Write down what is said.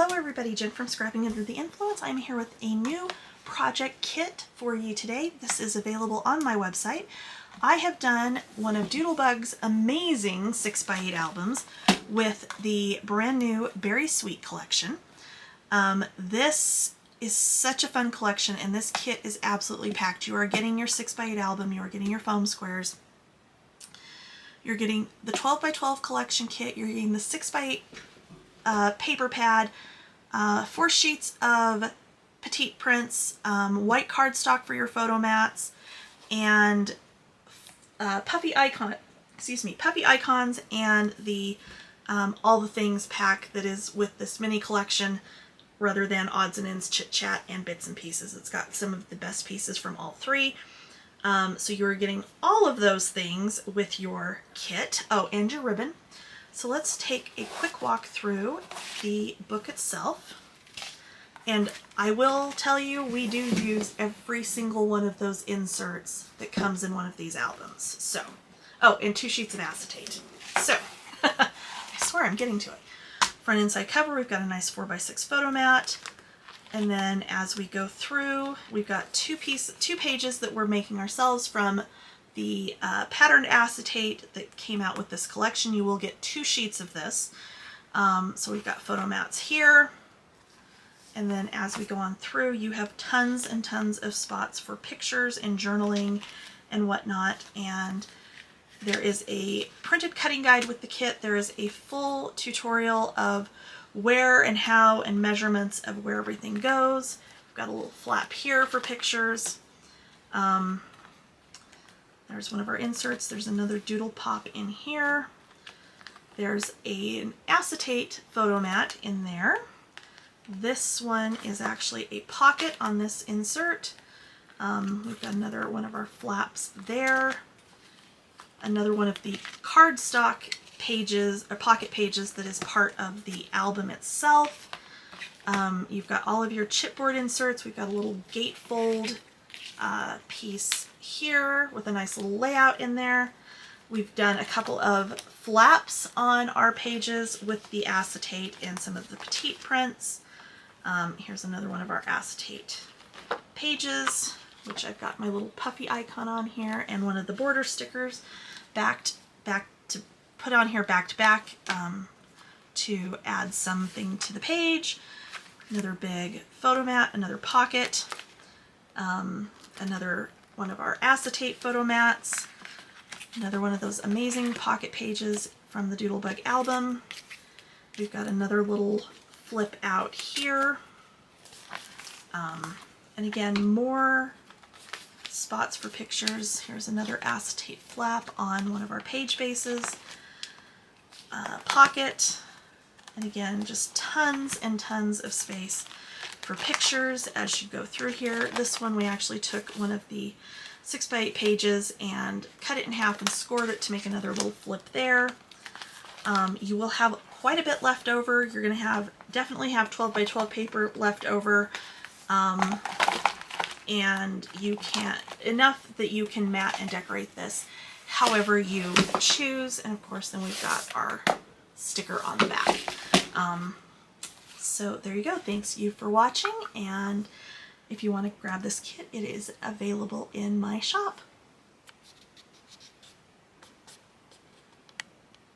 Hello everybody, Jen from Scrapping Under the Influence. I'm here with a new project kit for you today. This is available on my website. I have done one of Doodlebug's amazing 6x8 albums with the brand new Berry Sweet collection. This is such a fun collection, and this kit is absolutely packed. You are getting your 6x8 album, you are getting your foam squares, you're getting the 12x12 collection kit, you're getting the 6x8 paper pad, 4 sheets of petite prints, white cardstock for your photo mats, and puffy icons, and the all the things pack that is with this mini collection, rather than odds and ends, chit chat, and bits and pieces. It's got some of the best pieces from all three. So you're getting all of those things with your kit. Oh, and your ribbon. So let's take a quick walk through the book itself. And I will tell you, we do use every single one of those inserts that comes in one of these albums. So, oh, and 2 sheets of acetate. So, I swear I'm getting to it. Front inside cover, we've got a nice 4x6 photo mat. And then as we go through, we've got 2 pages that we're making ourselves from the patterned acetate that came out with this collection. You will get 2 sheets of this. So we've got photo mats here. And then as we go on through, you have tons and tons of spots for pictures and journaling and whatnot. And there is a printed cutting guide with the kit. There is a full tutorial of where and how and measurements of where everything goes. We've got a little flap here for pictures. There's one of our inserts. There's another doodle pop in here. There's an acetate photo mat in there. This one is actually a pocket on this insert. We've got another one of our flaps there. Another one of the cardstock pages, or pocket pages, that is part of the album itself. You've got all of your chipboard inserts. We've got a little gatefold piece here with a nice little layout in there. We've done a couple of flaps on our pages with the acetate and some of the petite prints. Here's another one of our acetate pages, which I've got my little puffy icon on here, and one of the border stickers put on here back to back to add something to the page. Another big photo mat, another pocket, another one of our acetate photo mats, another one of those amazing pocket pages from the Doodlebug album. We've got another little flip out here. And again, more spots for pictures. Here's another acetate flap on one of our page bases. Pocket, and again, just tons and tons of space for pictures as you go through here. This one, we actually took one of the 6x8 pages and cut it in half and scored it to make another little flip there. You will have quite a bit left over. You're going to definitely have 12x12 paper left over, and enough that you can mat and decorate this however you choose. And of course, then we've got our sticker on the back. So there you go. Thanks you for watching, and if you want to grab this kit, it is available in my shop.